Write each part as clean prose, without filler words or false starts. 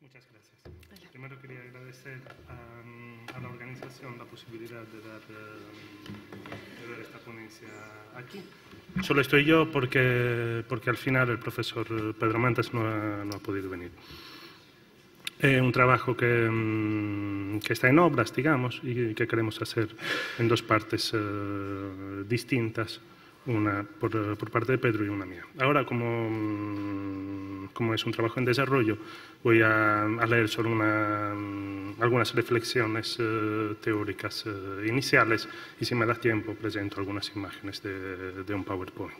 Muchas gracias. Primero quería agradecer a la organización la posibilidad de dar esta ponencia aquí. Solo estoy yo porque al final el profesor Pedro Mantas no ha podido venir. Es un trabajo que está en obras, digamos, y que queremos hacer en dos partes distintas, una por parte de Pedro y una mía. Ahora, como es un trabajo en desarrollo, voy a leer solo algunas reflexiones teóricas iniciales y, si me da tiempo, presento algunas imágenes de un PowerPoint.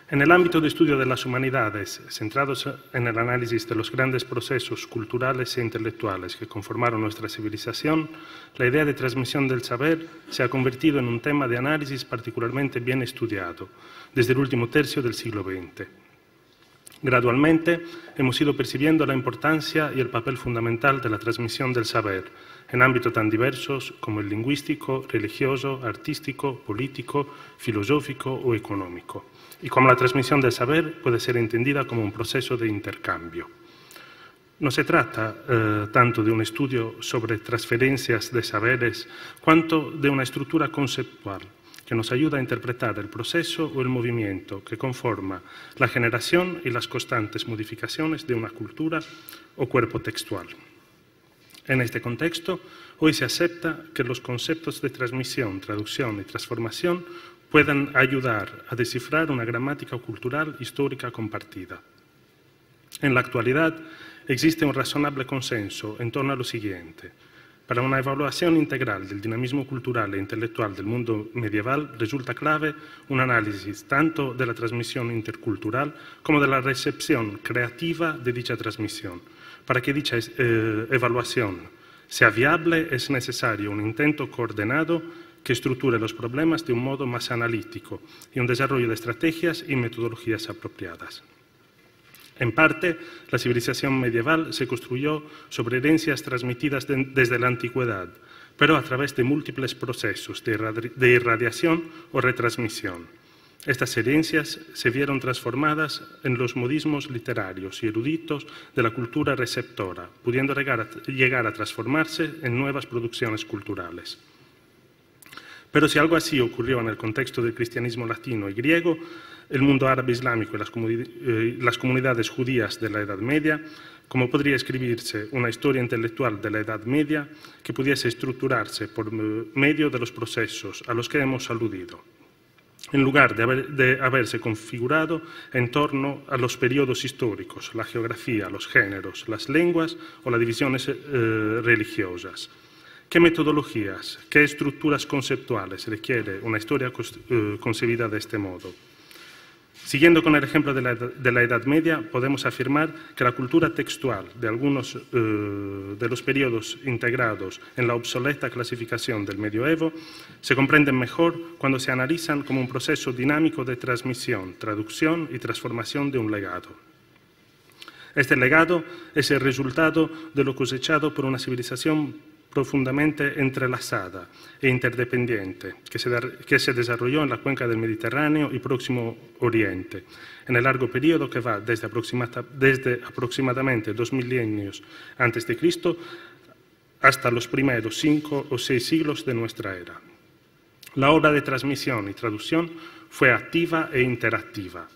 En el ámbito de estudio de las humanidades, centrados en el análisis de los grandes procesos culturales e intelectuales que conformaron nuestra civilización, la idea de transmisión del saber se ha convertido en un tema de análisis particularmente bien estudiado desde el último tercio del siglo XX. Gradualmente hemos ido percibiendo la importancia y el papel fundamental de la transmisión del saber en ámbitos tan diversos como el lingüístico, religioso, artístico, político, filosófico o económico, y como la transmisión del saber puede ser entendida como un proceso de intercambio. No se trata tanto de un estudio sobre transferencias de saberes, cuanto de una estructura conceptual que nos ayuda a interpretar el proceso o el movimiento que conforma la generación y las constantes modificaciones de una cultura o cuerpo textual. En este contexto, hoy se acepta que los conceptos de transmisión, traducción y transformación puedan ayudar a descifrar una gramática cultural histórica compartida. En la actualidad, existe un razonable consenso en torno a lo siguiente. Para una evaluación integral del dinamismo cultural e intelectual del mundo medieval resulta clave un análisis tanto de la transmisión intercultural como de la recepción creativa de dicha transmisión. Para que dicha evaluación sea viable es necesario un intento coordinado que estructure los problemas de un modo más analítico y un desarrollo de estrategias y metodologías apropiadas. En parte, la civilización medieval se construyó sobre herencias transmitidas desde la antigüedad, pero a través de múltiples procesos de irradiación o retransmisión. Estas herencias se vieron transformadas en los modismos literarios y eruditos de la cultura receptora, pudiendo llegar a transformarse en nuevas producciones culturales. Pero si algo así ocurrió en el contexto del cristianismo latino y griego, el mundo árabe islámico y las comunidades judías de la Edad Media, ¿cómo podría escribirse una historia intelectual de la Edad Media que pudiese estructurarse por medio de los procesos a los que hemos aludido, en lugar de haberse configurado en torno a los periodos históricos, la geografía, los géneros, las lenguas o las divisiones religiosas? ¿Qué metodologías, qué estructuras conceptuales requiere una historia concebida de este modo? Siguiendo con el ejemplo de la Edad Media, podemos afirmar que la cultura textual de algunos de los periodos integrados en la obsoleta clasificación del medioevo se comprenden mejor cuando se analizan como un proceso dinámico de transmisión, traducción y transformación de un legado. Este legado es el resultado de lo cosechado por una civilización profundamente entrelazada e interdependiente que se desarrolló en la cuenca del Mediterráneo y Próximo Oriente, en el largo periodo que va desde aproximadamente 2 milenios antes de Cristo hasta los primeros 5 o 6 siglos de nuestra era. La obra de transmisión y traducción fue activa e interactiva.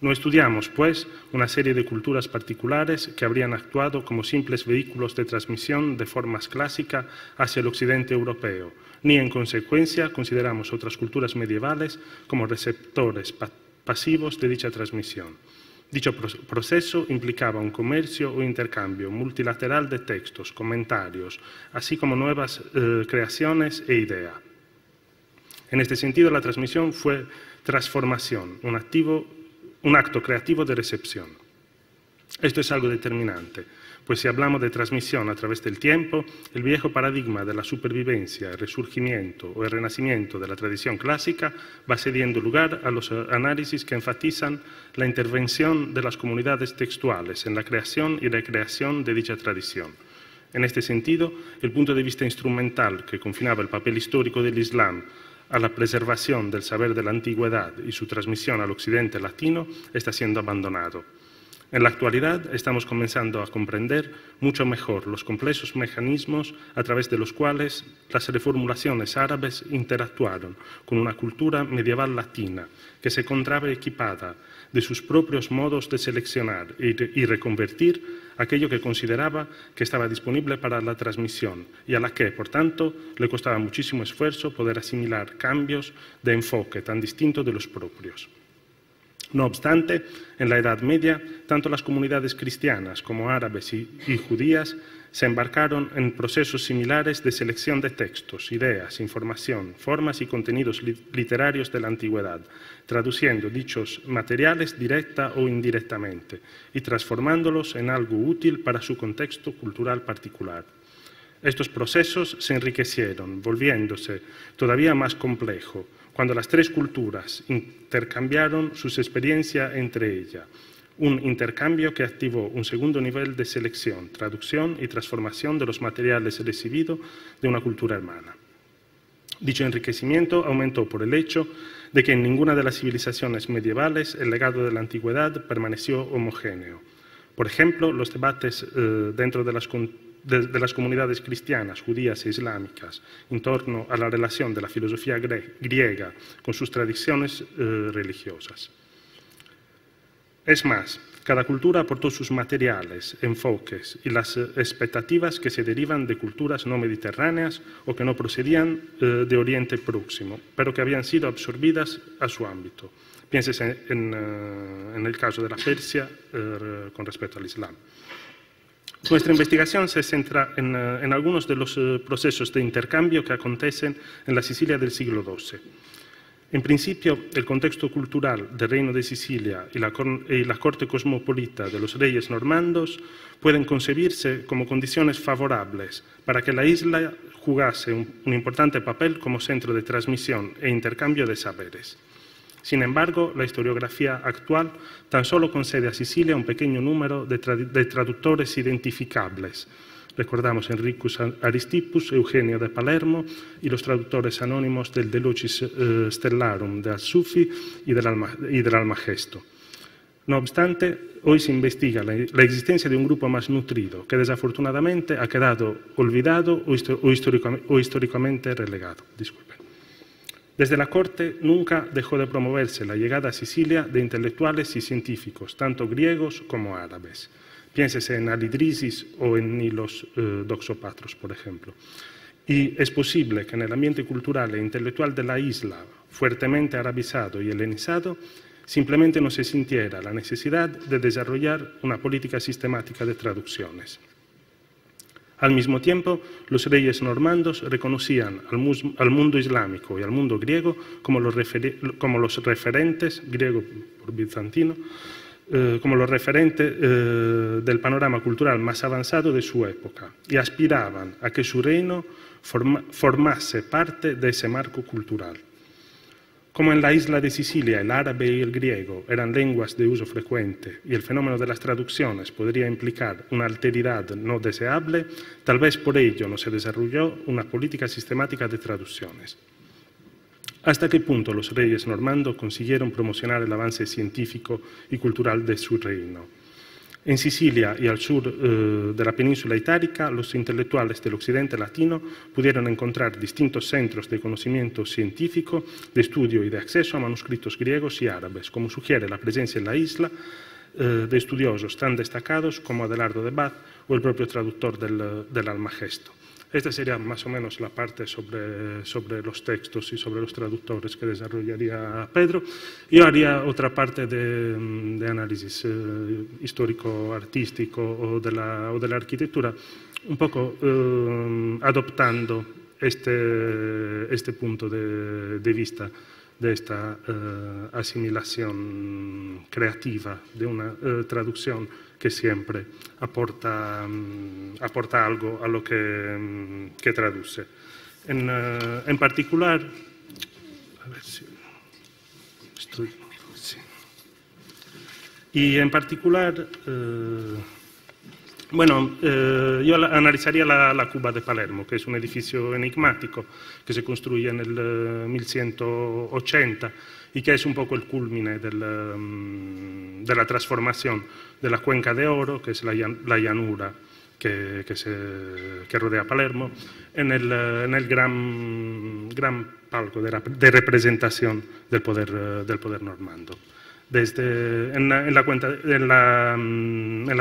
No estudiamos, pues, una serie de culturas particulares que habrían actuado como simples vehículos de transmisión de formas clásicas hacia el occidente europeo, ni, en consecuencia, consideramos otras culturas medievales como receptores pasivos de dicha transmisión. Dicho proceso implicaba un comercio o intercambio multilateral de textos, comentarios, así como nuevas creaciones e ideas. En este sentido, la transmisión fue transformación, un acto creativo de recepción. Esto es algo determinante, pues si hablamos de transmisión a través del tiempo, el viejo paradigma de la supervivencia, el resurgimiento o el renacimiento de la tradición clásica va cediendo lugar a los análisis que enfatizan la intervención de las comunidades textuales en la creación y recreación de dicha tradición. En este sentido, el punto de vista instrumental que confinaba el papel histórico del Islam a la preservación del saber de la antigüedad y su transmisión al occidente latino está siendo abandonado. En la actualidad estamos comenzando a comprender mucho mejor los complejos mecanismos a través de los cuales las reformulaciones árabes interactuaron con una cultura medieval latina que se encontraba equipada de sus propios modos de seleccionar y reconvertir aquello que consideraba que estaba disponible para la transmisión y a la que, por tanto, le costaba muchísimo esfuerzo poder asimilar cambios de enfoque tan distintos de los propios. No obstante, en la Edad Media, tanto las comunidades cristianas como árabes y judías se embarcaron en procesos similares de selección de textos, ideas, información, formas y contenidos literarios de la antigüedad, traduciendo dichos materiales directa o indirectamente y transformándolos en algo útil para su contexto cultural particular. Estos procesos se enriquecieron, volviéndose todavía más complejo, cuando las tres culturas intercambiaron sus experiencias entre ellas, un intercambio que activó un segundo nivel de selección, traducción y transformación de los materiales recibidos de una cultura hermana. Dicho enriquecimiento aumentó por el hecho de que en ninguna de las civilizaciones medievales el legado de la antigüedad permaneció homogéneo. Por ejemplo, los debates dentro de las comunidades cristianas, judías e islámicas en torno a la relación de la filosofía griega con sus tradiciones religiosas. Es más, cada cultura aportó sus materiales, enfoques y las expectativas que se derivan de culturas no mediterráneas o que no procedían de Oriente Próximo, pero que habían sido absorbidas a su ámbito. Piénsese en el caso de la Persia con respecto al Islam. Nuestra investigación se centra en algunos de los procesos de intercambio que acontecen en la Sicilia del siglo XII. En principio, el contexto cultural del Reino de Sicilia y la corte cosmopolita de los reyes normandos pueden concebirse como condiciones favorables para que la isla jugase un importante papel como centro de transmisión e intercambio de saberes. Sin embargo, la historiografía actual tan solo concede a Sicilia un pequeño número de traductores identificables. Recordamos Enricus Aristippus, Eugenio de Palermo y los traductores anónimos del De Lucis Stellarum de Al-Sufi y del Almagesto. No obstante, hoy se investiga la existencia de un grupo más nutrido que desafortunadamente ha quedado olvidado o históricamente relegado. Disculpen. Desde la corte nunca dejó de promoverse la llegada a Sicilia de intelectuales y científicos, tanto griegos como árabes. Piénsese en Alidrisis o en Nilos Doxopatros, por ejemplo. Y es posible que en el ambiente cultural e intelectual de la isla, fuertemente arabizado y helenizado, simplemente no se sintiera la necesidad de desarrollar una política sistemática de traducciones. Al mismo tiempo, los reyes normandos reconocían al mundo islámico y al mundo griego como los referentes, griego por bizantino, como los referentes del panorama cultural más avanzado de su época y aspiraban a que su reino formase parte de ese marco cultural. Como en la isla de Sicilia el árabe y el griego eran lenguas de uso frecuente y el fenómeno de las traducciones podría implicar una alteridad no deseable, tal vez por ello no se desarrolló una política sistemática de traducciones. ¿Hasta qué punto los reyes normandos consiguieron promocionar el avance científico y cultural de su reino? En Sicilia y al sur de la península itálica, los intelectuales del occidente latino pudieron encontrar distintos centros de conocimiento científico, de estudio y de acceso a manuscritos griegos y árabes, como sugiere la presencia en la isla de estudiosos tan destacados como Adelardo de Bath o el propio traductor del Almagesto. Esta sería más o menos la parte sobre los textos y sobre los traductores que desarrollaría Pedro. Yo haría otra parte de análisis histórico-artístico o de la arquitectura, un poco adoptando este punto de vista de esta asimilación creativa de una traducción que siempre aporta algo a lo que traduce. En particular, a ver si estoy... Sí. Y en particular, Bueno, yo analizaría la Cuba de Palermo, que es un edificio enigmático que se construye en el 1180 y que es un poco el culmine de la transformación de la Cuenca de Oro, que es la llanura que rodea Palermo, en el gran palco de representación del poder normando. En la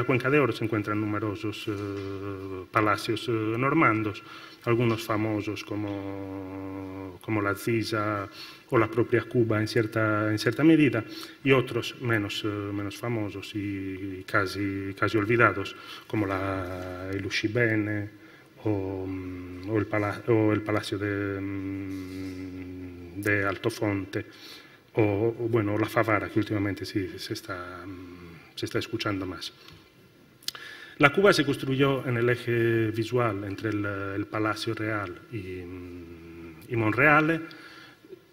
Cuenca de Oro se encuentran numerosos palacios normandos, algunos famosos como la Alcisa o la propia Cuba en cierta medida, y otros menos famosos y casi olvidados, como el Uscibene o el Palacio de Altofonte, o bueno, la Favara, que últimamente sí se está escuchando más. La Cuba se construyó en el eje visual entre el Palacio Real y Monreale,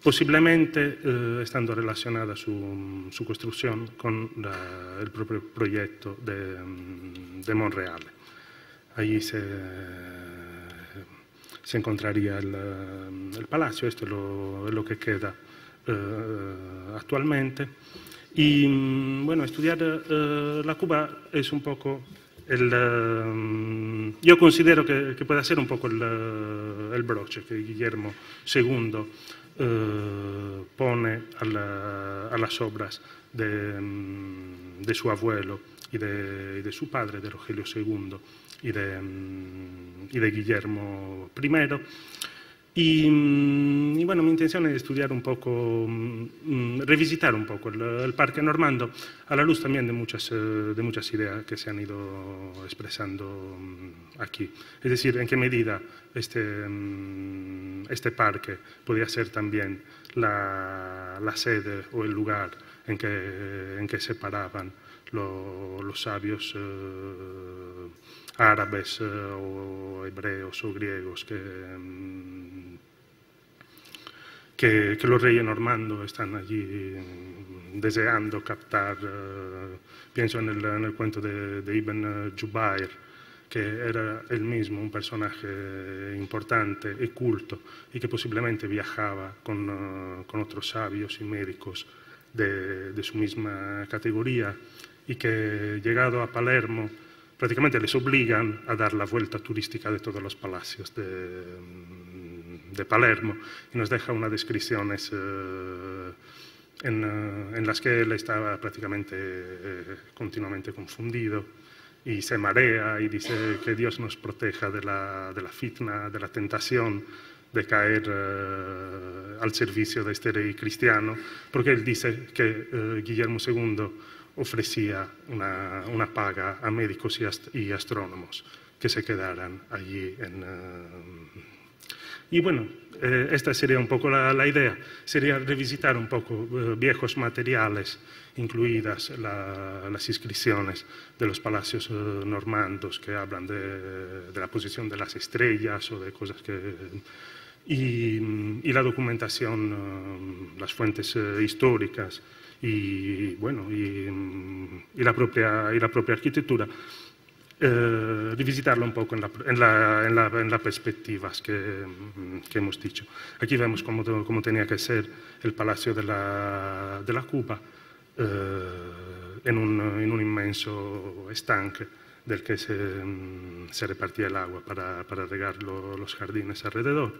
posiblemente estando relacionada su construcción con el propio proyecto de Monreale. Allí se encontraría el palacio, esto es lo que queda actualmente. Y bueno, estudiar la Cuba es un poco yo considero que puede ser un poco el broche que Guillermo II pone a las obras de su abuelo y de su padre, de Rogelio II y de Guillermo I. Y bueno, mi intención es estudiar un poco, revisitar un poco el Parque Normando, a la luz también de muchas ideas que se han ido expresando aquí. Es decir, en qué medida este parque podía ser también la sede o el lugar en que se paraban los sabios árabes o hebreos o griegos que los reyes normandos están allí deseando captar. Pienso en el cuento de Ibn Jubayr, que era él mismo un personaje importante y culto y que posiblemente viajaba con otros sabios y médicos de su misma categoría, y que llegado a Palermo prácticamente les obligan a dar la vuelta turística de todos los palacios de Palermo, y nos deja unas descripciones en las que él estaba prácticamente continuamente confundido y se marea y dice que Dios nos proteja de la fitna, de la tentación de caer al servicio de este rey cristiano, porque él dice que Guillermo II ofrecía una paga a médicos y astrónomos que se quedaran allí. Y bueno, esta sería un poco la idea, sería revisitar un poco viejos materiales, incluidas las inscripciones de los palacios normandos que hablan de la posición de las estrellas o de cosas y la documentación, las fuentes históricas y bueno, y la propia arquitectura, revisitarlo un poco en las perspectivas que hemos dicho. Aquí vemos cómo tenía que ser el Palacio de la Cuba, en un inmenso estanque del que se repartía el agua para regar los jardines alrededor.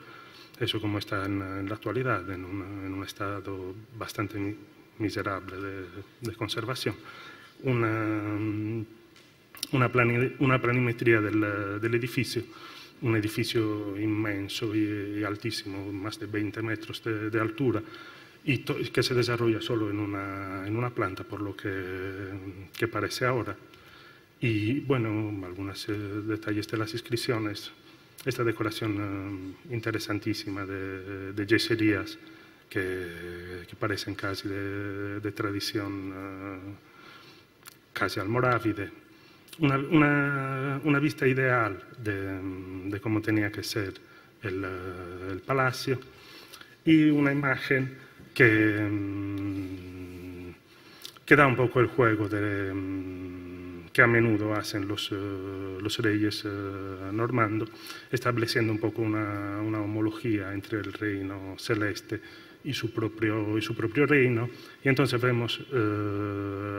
Eso como está en la actualidad, en un estado bastante miserable de conservación. Una planimetría del edificio, un edificio inmenso y altísimo, más de 20 metros de altura, y que se desarrolla solo en una planta, por lo que parece ahora. Y bueno, algunos detalles de las inscripciones, esta decoración interesantísima de yeserías que parecen casi de tradición casi almorávide. Una vista ideal de cómo tenía que ser el palacio, y una imagen que da un poco el juego que a menudo hacen los reyes normandos, estableciendo un poco una homología entre el reino celeste y su propio reino. Y entonces vemos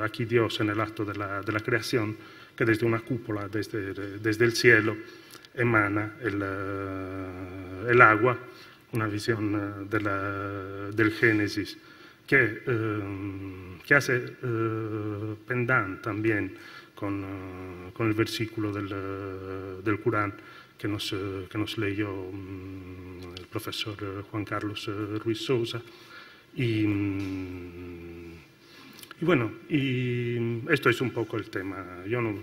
aquí Dios en el acto de la creación, que desde una cúpula, desde el cielo, emana el agua, una visión del Génesis que hace pendant también con el versículo del Corán que nos leyó el profesor Juan Carlos Ruiz Sousa. Y bueno, y esto es un poco el tema. Yo no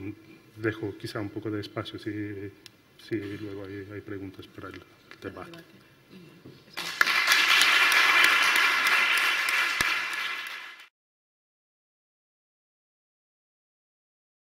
dejo quizá un poco de espacio si luego hay preguntas para el debate.